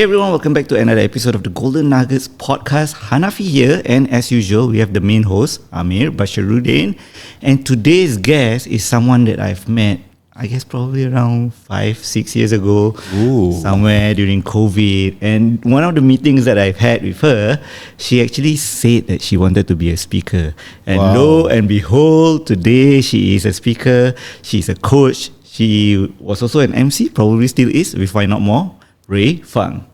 Hey everyone, welcome back to another episode of the Golden Nuggets podcast. Hanafi here, and as usual, we have the main host, Amir Basharuddin. And today's guest is someone that I've met, I guess probably around 5-6 years ago, somewhere during COVID. And one of the meetings that I've had with her, she actually said that she wanted to be a speaker. And lo and behold, today she is a speaker, she's a coach, she was also an MC, probably still is, we'll find out more. Rae Fung.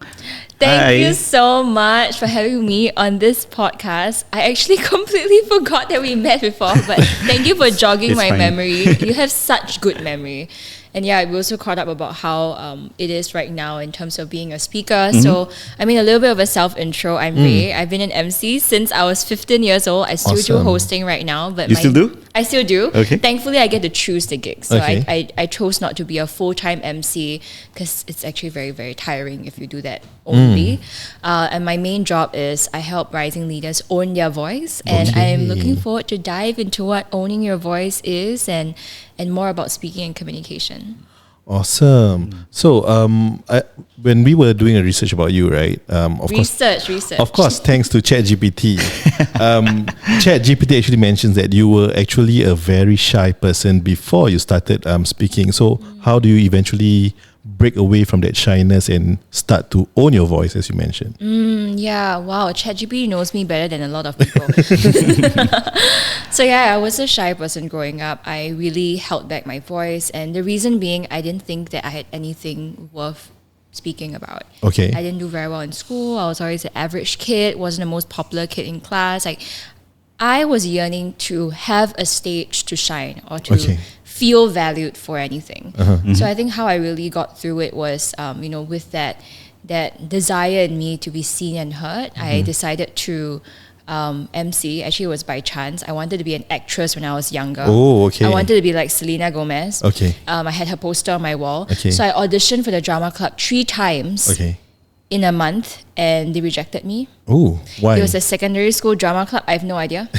Thank you so much for having me on this podcast. I actually completely forgot that we met before, but thank you for jogging my memory. You have such good memory. And yeah, we also caught up about how it is right now in terms of being a speaker. So, I mean, a little bit of a self-intro. I'm Rae. I've been an MC since I was 15 years old. I still do hosting right now. But you still do? I still do. Okay. Thankfully, I get to choose the gigs. So I chose not to be a full-time MC because it's actually very, very tiring if you do that only. And my main job is I help rising leaders own their voice. And I'm looking forward to dive into what owning your voice is and more about speaking and communication. Awesome. So, when we were doing a research about you, right? Research. Of course, thanks to ChatGPT. ChatGPT actually mentions that you were actually a very shy person before you started speaking. So, how do you eventually break away from that shyness and start to own your voice, as you mentioned? Yeah, wow, ChatGPT knows me better than a lot of people. So yeah, I was a shy person growing up. I really held back my voice, and the reason being I didn't think that I had anything worth speaking about. Okay. I didn't do very well in school. I was always an average kid, wasn't the most popular kid in class. Like, I was yearning to have a stage to shine or to feel valued for anything. So I think how I really got through it was, with that desire in me to be seen and heard, I decided to MC. Actually, it was by chance. I wanted to be an actress when I was younger. I wanted to be like Selena Gomez. I had her poster on my wall. So I auditioned for the drama club 3 times in a month, and they rejected me. Why? It was a secondary school drama club. I have no idea.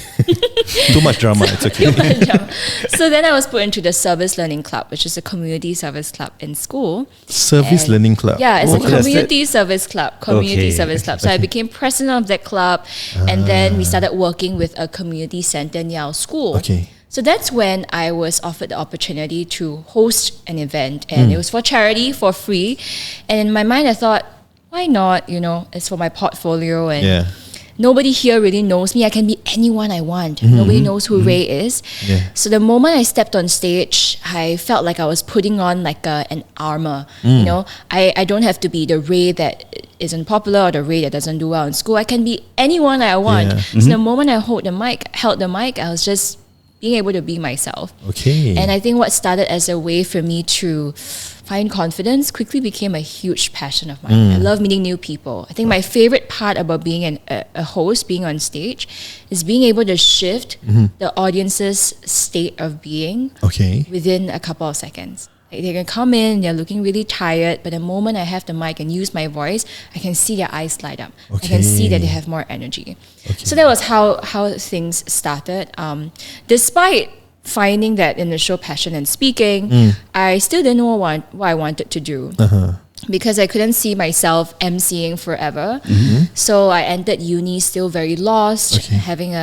Too much drama. It's okay. Too much drama. So then I was put into the service learning club, which is a community service club in school. Service learning club. Yeah, it's a community service club. So I became president of that club, and then we started working with a community center near our school. So that's when I was offered the opportunity to host an event, and it was for charity, for free. And in my mind, I thought, why not? It's for my portfolio, and nobody here really knows me. I can be anyone I want. Nobody knows who Rae is. So the moment I stepped on stage, I felt like I was putting on like an armor. I don't have to be the Rae that isn't popular or the Rae that doesn't do well in school. I can be anyone I want. So the moment I held the mic, I was just being able to be myself. And I think what started as a way for me to find confidence quickly became a huge passion of mine. I love meeting new people. I think my favorite part about being a host, being on stage, is being able to shift the audience's state of being within a couple of seconds. Like, they can come in, they're looking really tired, but the moment I have the mic and use my voice, I can see their eyes light up. I can see that they have more energy. So that was how things started. Despite finding that initial passion in speaking, I still didn't know what I wanted to do. Because I couldn't see myself MCing forever. So I entered uni still very lost, having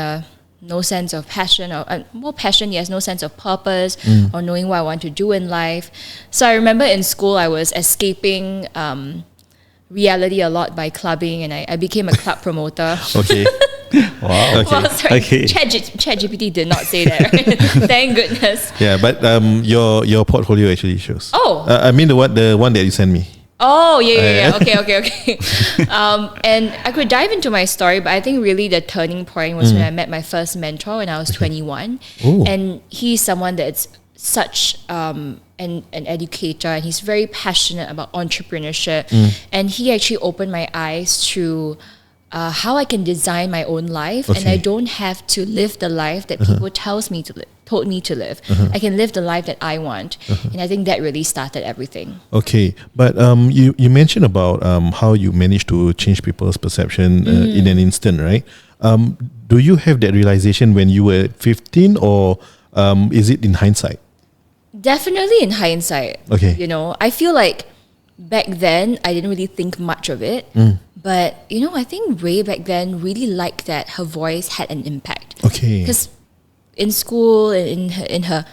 no sense of passion, or more passion, yes, no sense of purpose or knowing what I want to do in life. So I remember in school I was escaping reality a lot by clubbing, and I became a club promoter. Wow. Well, sorry, ChatGPT did not say that, right? Thank goodness. Yeah, but your portfolio actually shows. I mean the one that you sent me. Okay. And I could dive into my story, but I think really the turning point was when I met my first mentor when I was 21. And he's someone that's such an educator, and he's very passionate about entrepreneurship. And he actually opened my eyes to how I can design my own life, and I don't have to live the life that people told me to live. I can live the life that I want, and I think that really started everything. But you mentioned about how you managed to change people's perception in an instant, right? Do you have that realization when you were 15, or is it in hindsight? Definitely in hindsight. I feel like back then, I didn't really think much of it. But, I think Rae back then really liked that her voice had an impact. Okay. Because in school, in her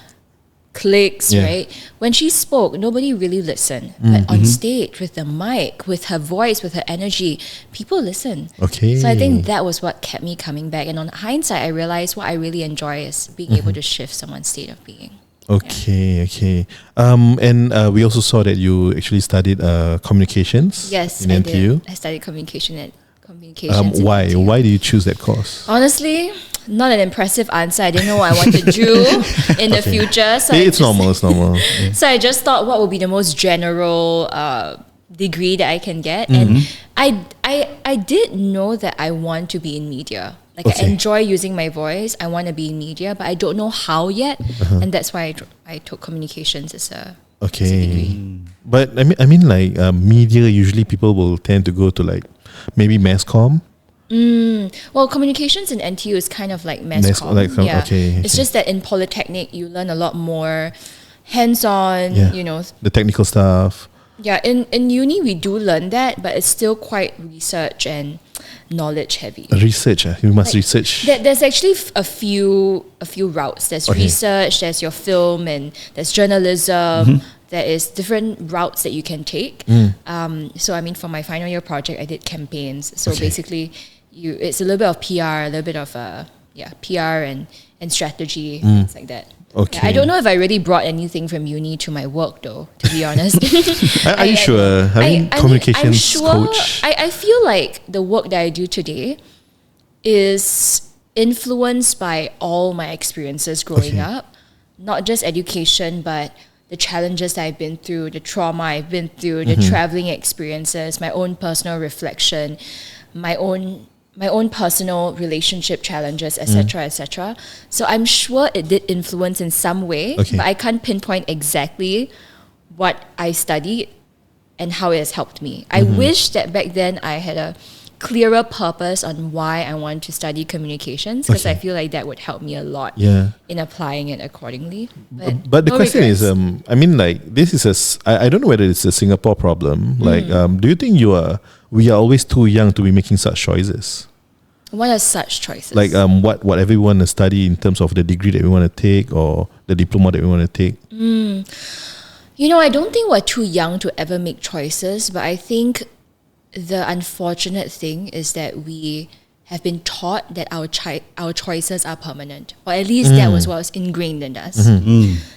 cliques, right? When she spoke, nobody really listened. But on stage, with the mic, with her voice, with her energy, people listen. Okay. So I think that was what kept me coming back. And on hindsight, I realized what I really enjoy is being able to shift someone's state of being. Okay. And we also saw that you actually studied communications. Yes, in I NTU. did. I studied communications. Why? in NTU. Why did you choose that course? Honestly, not an impressive answer. I didn't know what I wanted to do in the future. So It's normal. So I just thought what would be the most general degree that I can get. And I did know that I want to be in media. Like I enjoy using my voice. I want to be in media, but I don't know how yet. And that's why I took communications as a degree. But I mean, like media. Usually, people will tend to go to like maybe mass comm. Well, communications in NTU is kind of like mass comm. It's just that in Polytechnic, you learn a lot more hands-on, the technical stuff. Yeah, in uni, we do learn that, but it's still quite research and knowledge heavy. Research, you must research. There's actually a few routes. There's research, there's your film, and there's journalism. There is different routes that you can take. So I mean, for my final year project, I did campaigns. So basically, it's a little bit of PR, a little bit of PR and strategy, things like that. Okay. Yeah, I don't know if I really brought anything from uni to my work, though, to be honest. Are you sure? Communications coach. I feel like the work that I do today is influenced by all my experiences growing up. Not just education, but the challenges that I've been through, the trauma I've been through, the traveling experiences, my own personal reflection, my own personal relationship challenges, etc., etc. So I'm sure it did influence in some way, but I can't pinpoint exactly what I studied and how it has helped me. I wish that back then I had a clearer purpose on why I want to study communications, because I feel like that would help me a lot in applying it accordingly. But the question is, I mean, like, this is I don't know whether it's a Singapore problem. Like, do you think we are always too young to be making such choices? What are such choices? Like, whatever we want to study in terms of the degree that we want to take or the diploma that we want to take? I don't think we're too young to ever make choices, but I think the unfortunate thing is that we have been taught that our choices are permanent, or at least that was what was ingrained in us.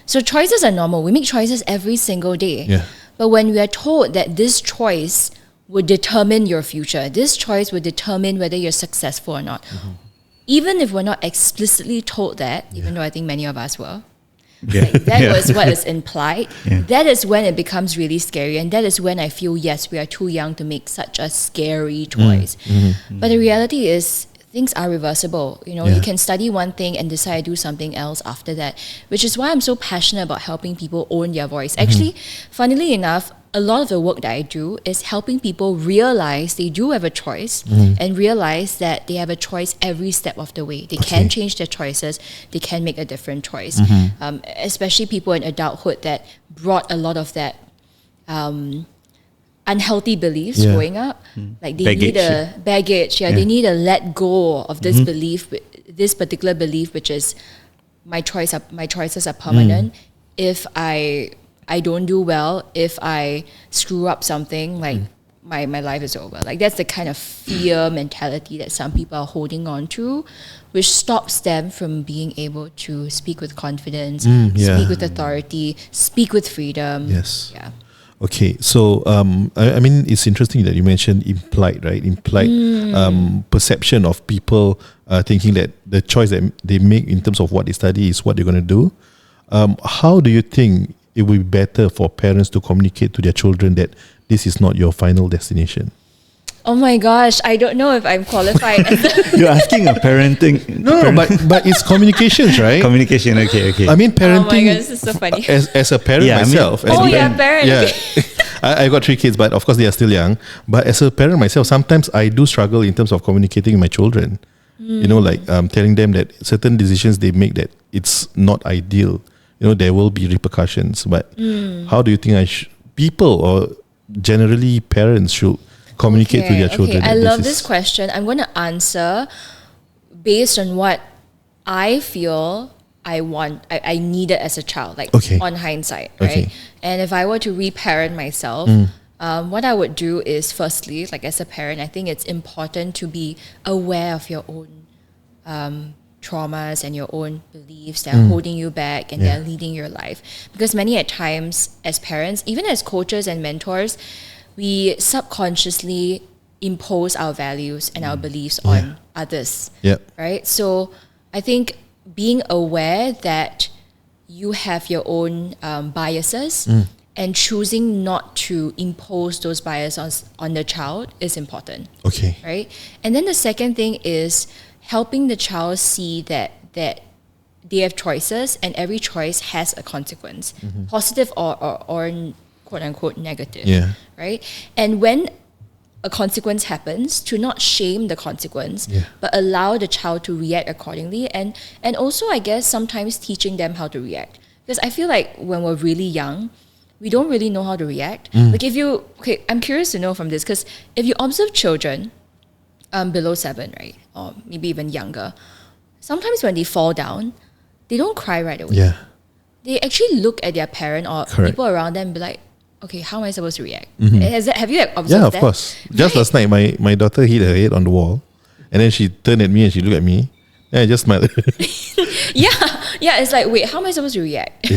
So choices are normal. We make choices every single day. But when we are told that this choice would determine your future, this choice would determine whether you're successful or not, even if we're not explicitly told that, even though I think many of us were, that was what is implied. That is when it becomes really scary, and that is when I feel, yes, we are too young to make such a scary choice. But the reality is, things are reversible. You can study one thing and decide to do something else after that, which is why I'm so passionate about helping people own their voice. Actually, funnily enough, a lot of the work that I do is helping people realize they do have a choice and realize that they have a choice every step of the way. They can change their choices. They can make a different choice. Especially people in adulthood that brought a lot of that unhealthy beliefs growing up. Like they need a baggage. They need to let go of this belief, this particular belief, which is my choices are permanent. If I don't do well, if I screw up something, like my life is over. Like that's the kind of fear mentality that some people are holding on to, which stops them from being able to speak with confidence, speak with authority, speak with freedom. Okay, so I mean, it's interesting that you mentioned implied perception of people thinking that the choice that they make in terms of what they study is what they're going to do. How do you think it will be better for parents to communicate to their children that this is not your final destination? Oh my gosh, I don't know if I'm qualified. You're asking a parenting... No, but it's communications, right? Communication, okay. I mean, parenting... Oh my gosh, this is so funny. As a parent myself... parent. Yeah. I got 3 kids, but of course they are still young. But as a parent myself, sometimes I do struggle in terms of communicating with my children. Like telling them that certain decisions they make that it's not ideal. There will be repercussions. But how do you think people or generally parents should communicate to their children? I love this question. I'm going to answer based on what I feel I needed as a child, like on hindsight, right? And if I were to reparent myself, what I would do is, firstly, like as a parent, I think it's important to be aware of your own traumas and your own beliefs that are holding you back and they're leading your life. Because many at times as parents, even as coaches and mentors, we subconsciously impose our values and our beliefs on others, right? So I think being aware that you have your own biases and choosing not to impose those biases on the child is important. Right? And then the second thing is helping the child see that they have choices and every choice has a consequence, positive or quote unquote negative. Right? And when a consequence happens, to not shame the consequence, but allow the child to react accordingly, and also I guess sometimes teaching them how to react. Because I feel like when we're really young, we don't really know how to react. Like if you, I'm curious to know from this, because if you observe children below 7, right, or maybe even younger, sometimes when they fall down, they don't cry right away. They actually look at their parent or people around them and be like, okay, how am I supposed to react? Have you observed that? Yeah, of course. Just last night, my daughter hit her head on the wall, and then she turned at me and she looked at me, and I just smiled. It's like, wait, how am I supposed to react?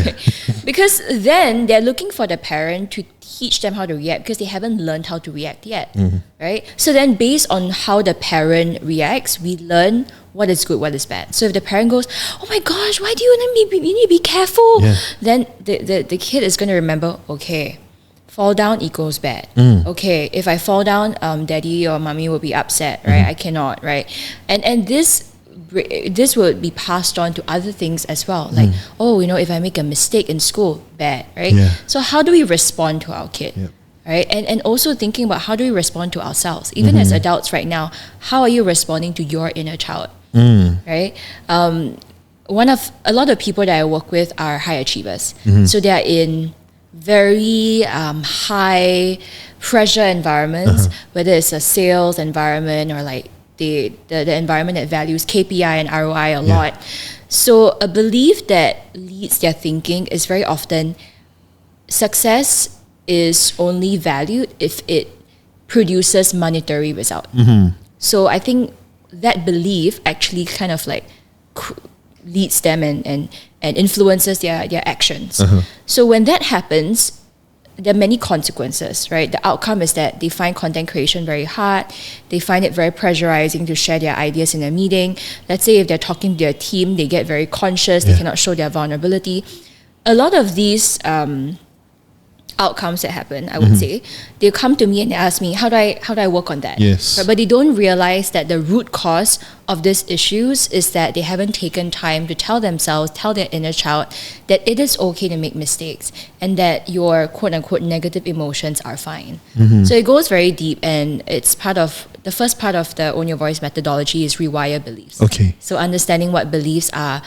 Because then they're looking for the parent to teach them how to react because they haven't learned how to react yet, right? So then based on how the parent reacts, we learn what is good, what is bad. So if the parent goes, oh my gosh, why do you need to be careful? Then the kid is going to remember, okay, fall down equals bad. Okay, if I fall down, daddy or mommy will be upset, right? I cannot, right? And this would be passed on to other things as well. Like, oh, if I make a mistake in school, bad, right? So how do we respond to our kid? Right? And also thinking about how do we respond to ourselves? Even as adults right now, how are you responding to your inner child? Right? A lot of people that I work with are high achievers. So they are in very high pressure environments, whether it's a sales environment or like the environment that values KPI and ROI a lot. So a belief that leads their thinking is very often success is only valued if it produces monetary result. So I think that belief actually kind of like leads them and influences their actions. So when that happens, there are many consequences, right? The outcome is that they find content creation very hard. They find it very pressurizing to share their ideas in a meeting. Let's say if they're talking to their team, they get very conscious. They cannot show their vulnerability. A lot of these outcomes that happen, I would say, they come to me and they ask me, how do I work on that? But they don't realize that the root cause of these issues is that they haven't taken time to tell their inner child that it is okay to make mistakes and that your quote unquote negative emotions are fine. So it goes very deep, and it's the first part of the Own Your Voice methodology is rewire beliefs. So understanding what beliefs are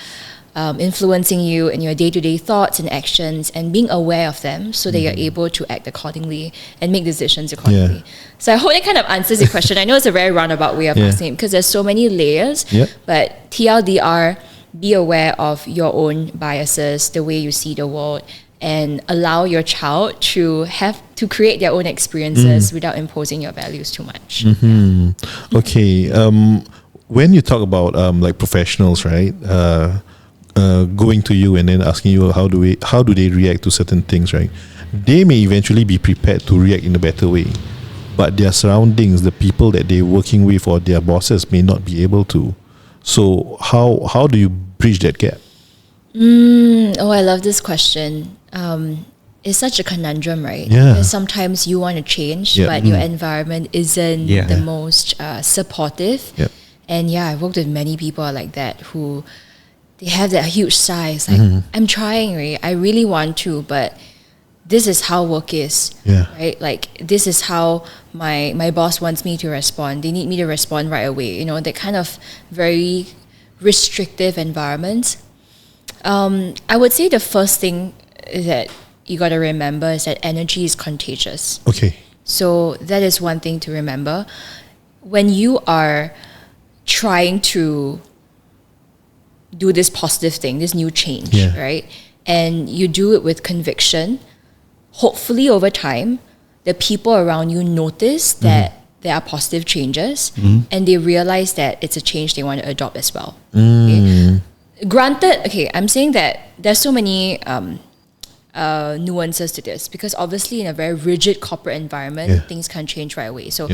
influencing you in your day-to-day thoughts and actions, and being aware of them so that you're able to act accordingly and make decisions accordingly. So I hope that kind of answers your question. I know it's a very roundabout way of asking it because there's so many layers, but TLDR, be aware of your own biases, the way you see the world, and allow your child to create their own experiences without imposing your values too much. When you talk about like professionals, right? Going to you and then asking you how do they react to certain things, right? They may eventually be prepared to react in a better way, but their surroundings, the people that they're working with or their bosses may not be able to. So how do you bridge that gap? I love this question. It's such a conundrum, right? Because sometimes you want to change, but your environment isn't the most supportive. And I've worked with many people like that who they have that huge size. Like, I'm trying, right? I really want to, but this is how work is, right? Like, this is how my boss wants me to respond. They need me to respond right away. That kind of very restrictive environments. I would say the first thing that you got to remember is that energy is contagious. Okay. So that is one thing to remember. When you are trying to do this positive thing, this new change, right? And you do it with conviction, hopefully over time, the people around you notice that there are positive changes and they realize that it's a change they want to adopt as well. Okay? Granted, I'm saying that there's so many nuances to this, because obviously in a very rigid corporate environment, things can't change right away. So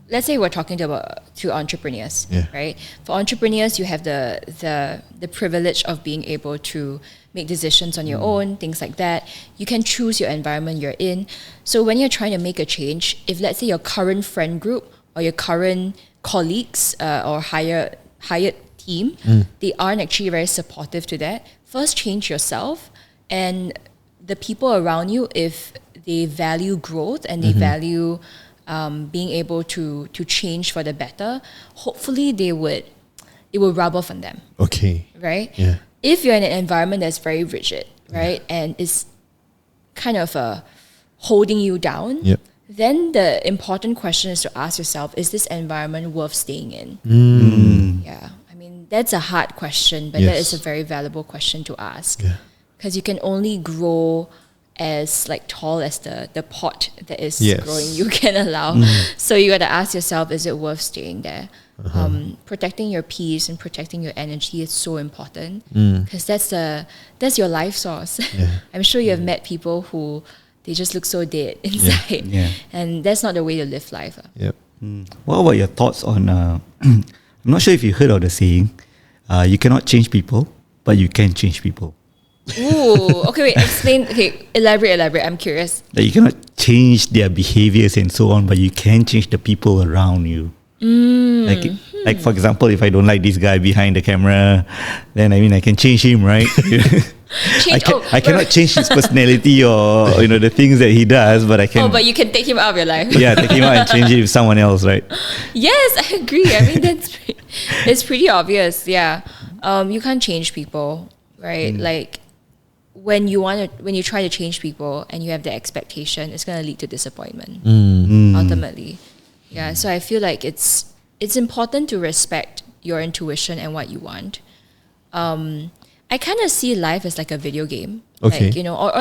let's say we're talking to entrepreneurs, right? For entrepreneurs, you have the privilege of being able to make decisions on your own, things like that. You can choose your environment you're in. So when you're trying to make a change, if let's say your current friend group or your current colleagues or hired team, they aren't actually very supportive to that, first change yourself, and the people around you, if they value growth and they value being able to change for the better, hopefully it will rub off on them. Okay. Right? Yeah. If you're in an environment that's very rigid, right, and is kind of holding you down, then the important question is to ask yourself, is this environment worth staying in? Yeah. I mean, that's a hard question, but that is a very valuable question to ask. Because you can only grow as tall as the pot that is growing you can allow. So you got to ask yourself, is it worth staying there? Protecting your peace and protecting your energy is so important, because that's your life source. I'm sure you have met people who they just look so dead inside, and that's not the way to live life. What about your thoughts on I'm not sure if you heard of the saying, you cannot change people, but you can change people. Ooh, okay, wait, explain. Okay, elaborate. I'm curious. That you cannot change their behaviors and so on, but you can change the people around you. Like for example, if I don't like this guy behind the camera, then I can change him, right? I cannot change his personality or the things that he does, but I can. Oh, but you can take him out of your life. Take him out and change it with someone else, right? Yes, I agree. I mean, it's pretty obvious. Yeah, you can't change people, right? Like when you try to change people and you have the expectation, it's going to lead to disappointment ultimately. Yeah, so I feel like it's important to respect your intuition and what you want. I kind of see life as like a video game, or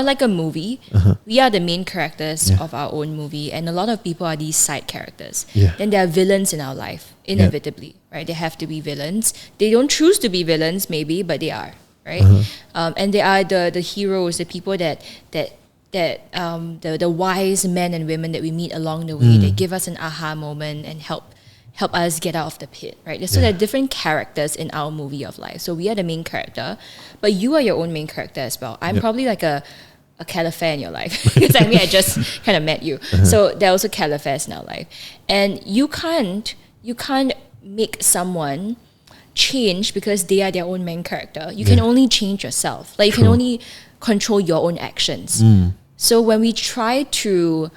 like a movie. We are the main characters of our own movie, and a lot of people are these side characters. Then there are villains in our life, inevitably, right? They have to be villains. They don't choose to be villains, maybe, but they are, right? And they are the heroes, the people that the wise men and women that we meet along the way. They give us an aha moment and help us get out of the pit, right? So there are different characters in our movie of life. So we are the main character, but you are your own main character as well. I'm probably like a caliphate in your life, because I just kind of met you. So there are also caliphates in our life, and you can't make someone change because they are their own main character. You can only change yourself. Like you can only control your own actions. So when we try to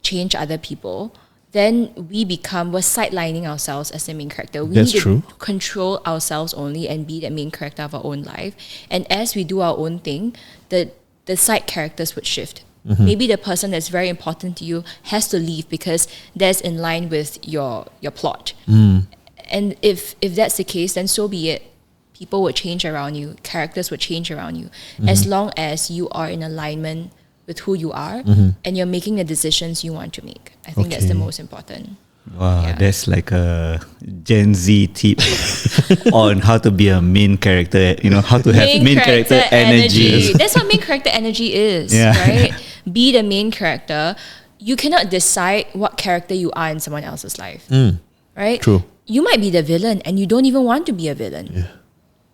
change other people, then we're sidelining ourselves as the main character. We need to control ourselves only and be the main character of our own life. And as we do our own thing, the side characters would shift. Maybe the person that's very important to you has to leave because that's in line with your plot. And if that's the case, then so be it. People would change around you. Characters would change around you. As long as you are in alignment with who you are and you're making the decisions you want to make. I think that's the most important. Wow, that's like a Gen Z tip on how to be a main character, how to have main character energy. That's what main character energy is, right? Be the main character. You cannot decide what character you are in someone else's life, right? True. You might be the villain and you don't even want to be a villain.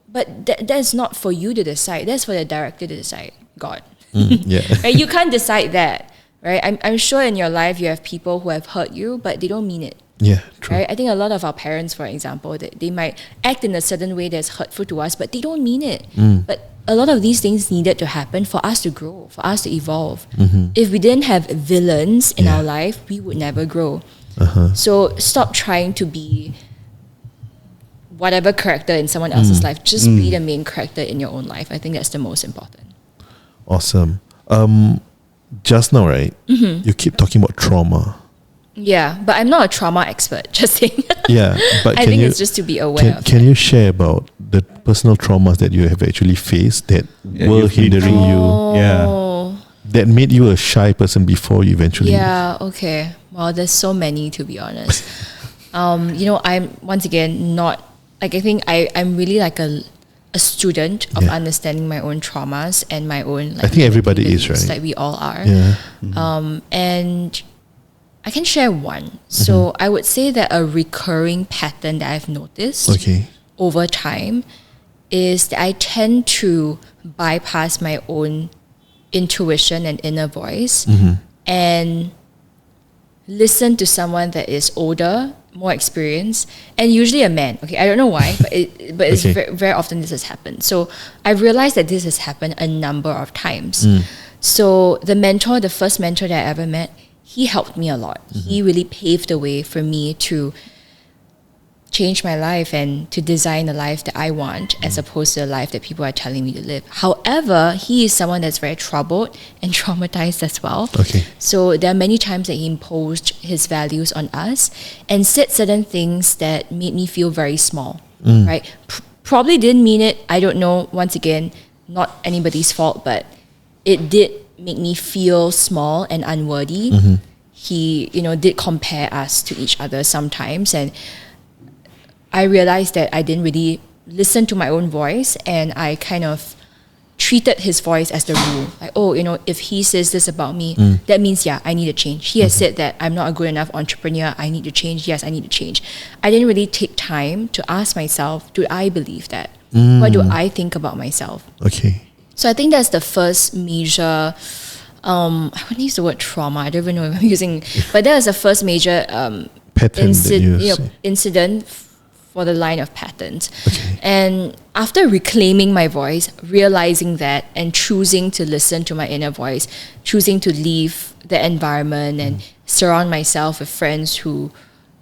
But that's not for you to decide. That's for the director to decide, God. Right? You can't decide that, right? I'm sure in your life you have people who have hurt you, but they don't mean it. Yeah, true. Right? I think a lot of our parents, for example, they might act in a certain way that's hurtful to us, but they don't mean it. But a lot of these things needed to happen for us to grow, for us to evolve. If we didn't have villains in our life, we would never grow. So stop trying to be whatever character in someone else's life. Just be the main character in your own life. I think that's the most important. Awesome. Just now, right? You keep talking about trauma. Yeah, but I'm not a trauma expert, just saying. Yeah, but I think it's just to be aware of Can you share about the personal traumas that you have actually faced that were hindering you? Yeah. That made you a shy person before you eventually... Yeah, okay. Well, there's so many, to be honest. I'm, once again, not... Like, I think I'm really like a student of understanding my own traumas and my own... Like, I think everybody is, right? Like, we all are. Yeah. And I can share one. So I would say that a recurring pattern that I've noticed over time is that I tend to bypass my own intuition and inner voice and listen to someone that is older, more experienced, and usually a man. Okay, I don't know why, but it's very, very often this has happened. So I've realized that this has happened a number of times. So the first mentor that I ever met, he helped me a lot. He really paved the way for me to change my life and to design the life that I want as opposed to the life that people are telling me to live. However, he is someone that's very troubled and traumatized as well. So there are many times that he imposed his values on us and said certain things that made me feel very small, right? Probably didn't mean it. I don't know. Once again, not anybody's fault, but it did make me feel small and unworthy. He, did compare us to each other sometimes, and I realized that I didn't really listen to my own voice, and I kind of treated his voice as the rule. Like, if he says this about me, that means, I need to change. He has said that I'm not a good enough entrepreneur. I need to change. Yes, I need to change. I didn't really take time to ask myself, do I believe that? What do I think about myself? So I think that's the first major, I wouldn't use the word trauma. I don't even know if I'm using, but that was the first major incident for the line of patterns. And after reclaiming my voice, realizing that, and choosing to listen to my inner voice, choosing to leave the environment and surround myself with friends who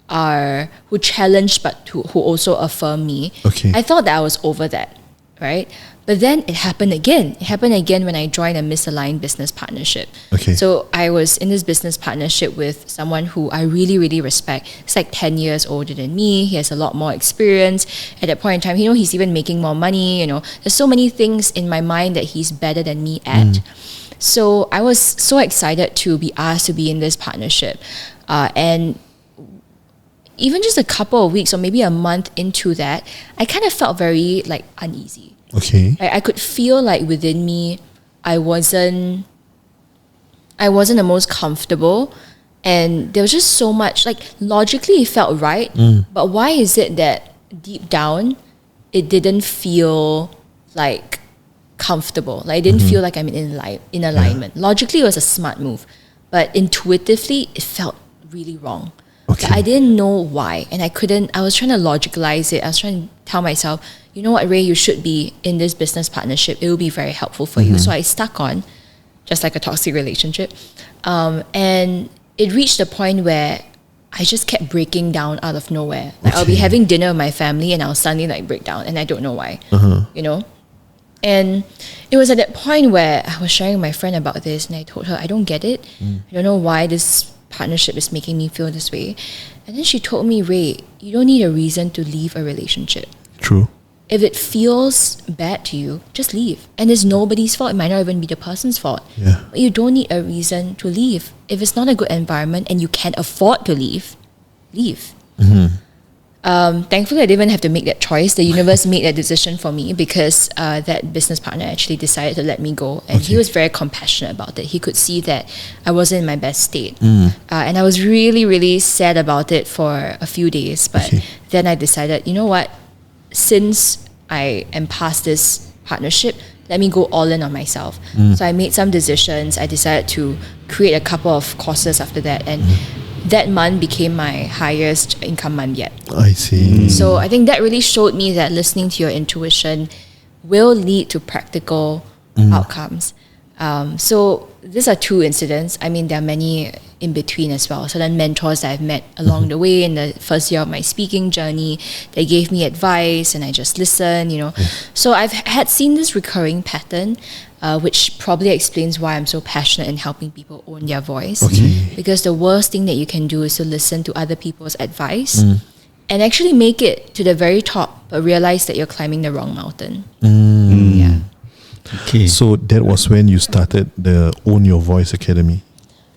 challenge but who also affirm me, I thought that I was over that, right? But then it happened again. It happened again when I joined a misaligned business partnership. So I was in this business partnership with someone who I really, really respect. He's like 10 years older than me. He has a lot more experience. At that point in time, he's even making more money. There's so many things in my mind that he's better than me at. So I was so excited to be asked to be in this partnership. And even just a couple of weeks or maybe a month into that, I kind of felt very uneasy. I could feel like within me, I wasn't the most comfortable, and there was just so much, logically it felt right, but why is it that deep down it didn't feel comfortable? It didn't feel like I'm in alignment. Logically it was a smart move, but intuitively it felt really wrong. I didn't know why, and I was trying to logicalize it. I was trying to tell myself, you know what, Rae, you should be in this business partnership. It will be very helpful for you. So I stuck on, just like a toxic relationship. And it reached a point where I just kept breaking down out of nowhere. I'll be having dinner with my family and I'll suddenly break down, and I don't know why, And it was at that point where I was sharing with my friend about this, and I told her, I don't get it. I don't know why this partnership is making me feel this way. And then she told me, Rae, you don't need a reason to leave a relationship. True. If it feels bad to you, just leave. And it's nobody's fault. It might not even be the person's fault. But you don't need a reason to leave. If it's not a good environment and you can't afford to leave, leave. Thankfully, I didn't even have to make that choice. The universe made that decision for me, because that business partner actually decided to let me go. And he was very compassionate about it. He could see that I wasn't in my best state. And I was really, really sad about it for a few days. But then I decided, you know what? Since I am past this partnership, let me go all in on myself. So I made some decisions. I decided to create a couple of courses after that. And that month became my highest income month yet. I see. So I think that really showed me that listening to your intuition will lead to practical outcomes. So these are two incidents. I mean, there are many in between as well. Certain mentors that I've met along the way in the first year of my speaking journey, they gave me advice and I just listened, So I've had seen this recurring pattern, which probably explains why I'm so passionate in helping people own their voice. Okay. Because the worst thing that you can do is to listen to other people's advice and actually make it to the very top, but realize that you're climbing the wrong mountain. Yeah. Okay. So that was when you started the Own Your Voice Academy.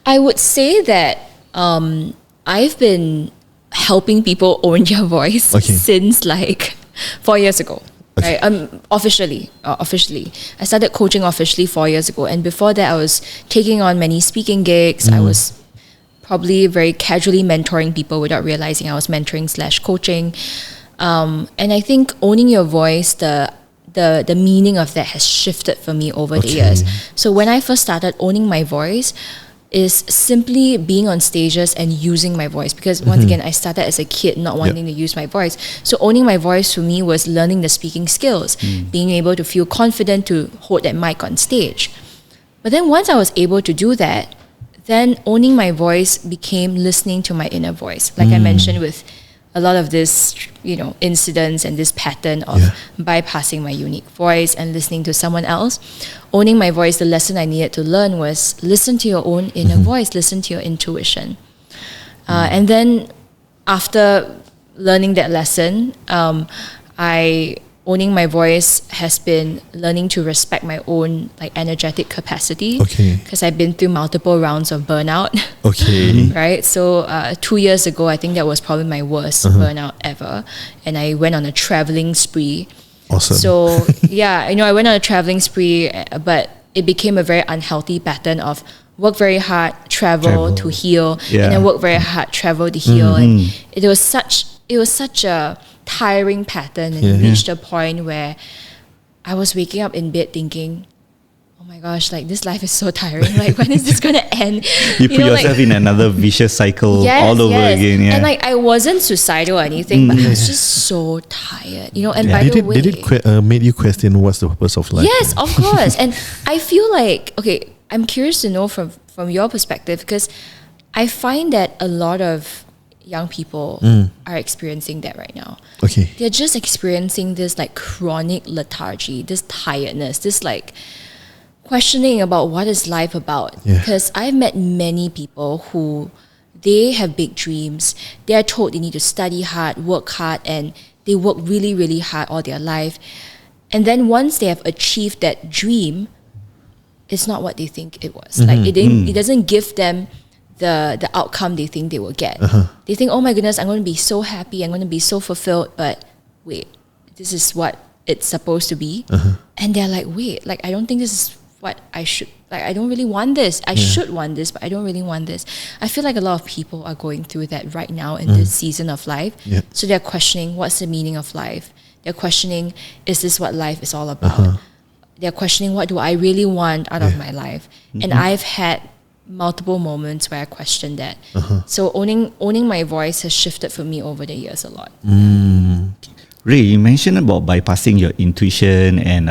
I would say that I've been helping people own their voice since like 4 years ago. Okay. Right? Officially. I started coaching officially 4 years ago. And before that, I was taking on many speaking gigs. I was probably very casually mentoring people without realizing I was mentoring/coaching. And I think owning your voice, the meaning of that has shifted for me over the years. So when I first started, owning my voice is simply being on stages and using my voice, because once again, I started as a kid not wanting to use my voice. So owning my voice for me was learning the speaking skills, being able to feel confident to hold that mic on stage. But then once I was able to do that, then owning my voice became listening to my inner voice. Like I mentioned, with a lot of this, incidents and this pattern of bypassing my unique voice and listening to someone else. Owning my voice, the lesson I needed to learn was listen to your own inner voice, listen to your intuition. And then after learning that lesson, owning my voice has been learning to respect my own energetic capacity. Because I've been through multiple rounds of burnout. Right? So 2 years ago, I think that was probably my worst burnout ever. And I went on a traveling spree. Awesome. So I went on a traveling spree, but it became a very unhealthy pattern of work very hard, travel to heal, and then work very hard, travel to heal. And it was such a tiring pattern, and it reached a point where I was waking up in bed thinking, oh my gosh, this life is so tiring. When is this gonna end? You put yourself in another vicious cycle all over again. And I wasn't suicidal or anything, but I was just so tired. And by the way, did it made you question what's the purpose of life? Yes, of course. And I feel like, I'm curious to know from your perspective, because I find that a lot of young people are experiencing that right now. They're just experiencing this chronic lethargy, this tiredness, this questioning about what is life about. Because I've met many people who they have big dreams. They are told they need to study hard, work hard, and they work really, really hard all their life. And then once they have achieved that dream, it's not what they think it was. It doesn't give them the outcome they think they will get. They think, oh my goodness, I'm going to be so happy, I'm going to be so fulfilled, but wait, this is what it's supposed to be. And they're like, wait, I don't think this is what I should, I don't really want this. I should want this, but I don't really want this. I feel like a lot of people are going through that right now in this season of life. So they're questioning, what's the meaning of life? They're questioning, is this what life is all about? They're questioning, what do I really want out of my life? And I've had multiple moments where I questioned that. So owning my voice has shifted for me over the years a lot. Rae, you mentioned about bypassing your intuition and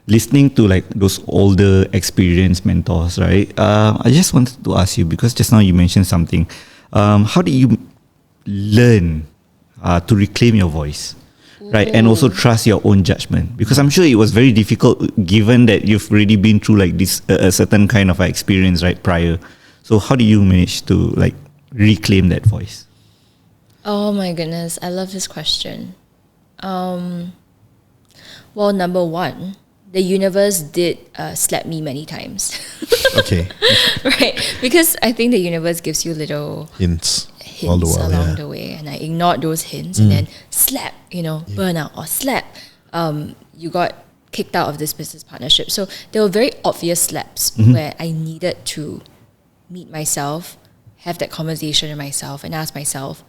listening to those older experienced mentors, right? I just wanted to ask you, because just now you mentioned something. How did you learn to reclaim your voice? Right, and also trust your own judgment, because I'm sure it was very difficult given that you've already been through this a certain kind of experience right prior. So how do you manage to reclaim that voice? Oh my goodness, I love this question. Well, number one, the universe did slap me many times. Right, because I think the universe gives you little hints all the while, along the way, and I ignored those hints, and then slap, burnout, or slap, you got kicked out of this business partnership. So there were very obvious slaps where I needed to meet myself, have that conversation with myself, and ask myself,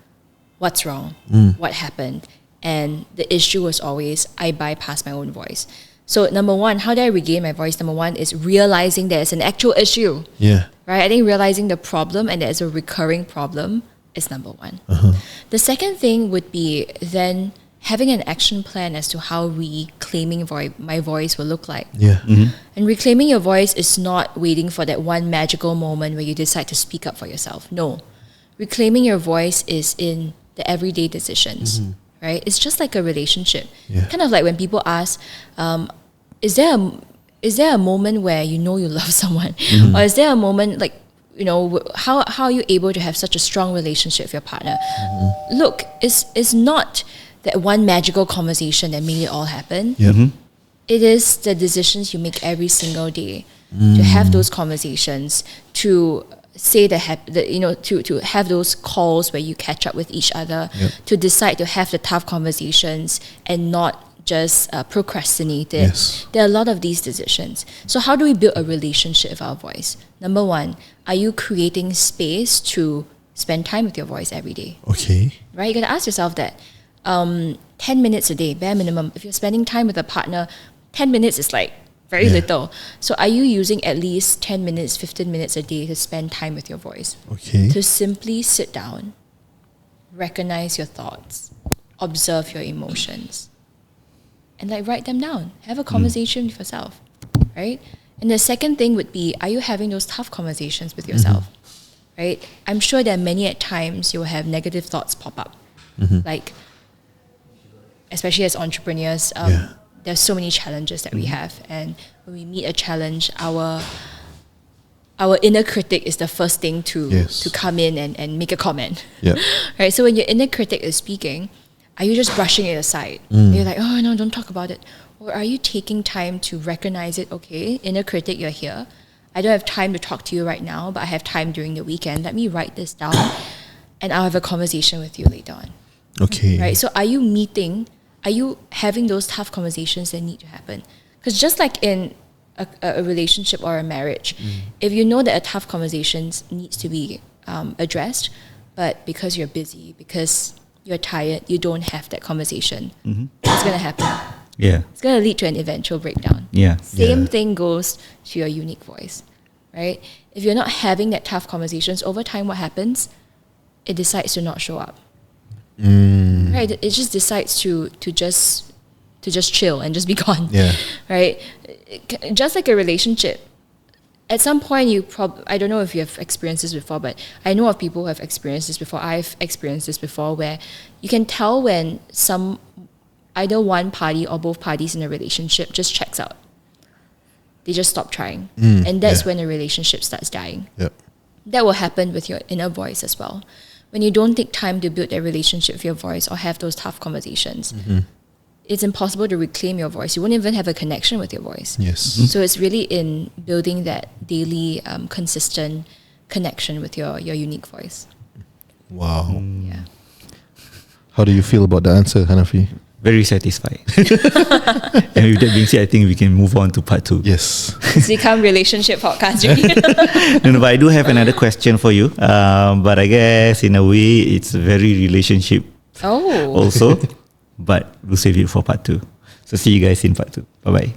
what's wrong? What happened? And the issue was always I bypassed my own voice. So number one, how do I regain my voice? Number one is realizing there's an actual issue. Right? I think realizing the problem and there's a recurring problem is number one. The second thing would be then having an action plan as to how reclaiming my voice will look like. Yeah. And reclaiming your voice is not waiting for that one magical moment where you decide to speak up for yourself. No. Reclaiming your voice is in the everyday decisions, right? It's just like a relationship. Yeah. Kind of like when people ask, is there a moment where you know you love someone? Or is there a moment like, you know, how are you able to have such a strong relationship with your partner? Look, it's not that one magical conversation that made it all happen. It is the decisions you make every single day to have those conversations, to say to have those calls where you catch up with each other, to decide to have the tough conversations and not just procrastinate it. Yes. There are a lot of these decisions. So how do we build a relationship with our voice? Number one, are you creating space to spend time with your voice every day? Okay. Right? You got to ask yourself that. 10 minutes a day, bare minimum. If you're spending time with a partner, 10 minutes is like very little. So are you using at least 10 minutes, 15 minutes a day to spend time with your voice? Okay. To simply sit down, recognize your thoughts, observe your emotions, and like write them down. Have a conversation with yourself, right? And the second thing would be, are you having those tough conversations with yourself, right? I'm sure that many at times you'll have negative thoughts pop up. Like, especially as entrepreneurs, there's so many challenges that we have. And when we meet a challenge, our inner critic is the first thing to come in and make a comment. Right? So when your inner critic is speaking, are you just brushing it aside? You're like, oh no, don't talk about it. Or are you taking time to recognize it? Okay, inner critic, you're here. I don't have time to talk to you right now, but I have time during the weekend. Let me write this down and I'll have a conversation with you later on. Okay. Right? So are you having those tough conversations that need to happen? Because just like in a relationship or a marriage, if you know that a tough conversation needs to be addressed, but because you're busy, because you're tired, you don't have that conversation, it's going to happen. Yeah. It's going to lead to an eventual breakdown. Yeah. Same thing goes to your unique voice, right? If you're not having that tough conversations, over time what happens? It decides to not show up. Right? It just decides to just chill and just be gone. Right? Just like a relationship. At some point I don't know if you have experienced this before, but I know of people who have experienced this before. I've experienced this before, where you can tell when either one party or both parties in a relationship just checks out. They just stop trying. And that's when a relationship starts dying. That will happen with your inner voice as well. When you don't take time to build that relationship with your voice or have those tough conversations, it's impossible to reclaim your voice. You won't even have a connection with your voice. So it's really in building that daily, consistent connection with your unique voice. Wow. Yeah. How do you feel about the answer, Hanafi? Very satisfied. And with that being said, I think we can move on to part 2. Yes. It's become relationship podcast. No, but I do have another question for you. But I guess in a way, it's very relationship also. But we'll save it for part 2. So see you guys in part 2. Bye-bye.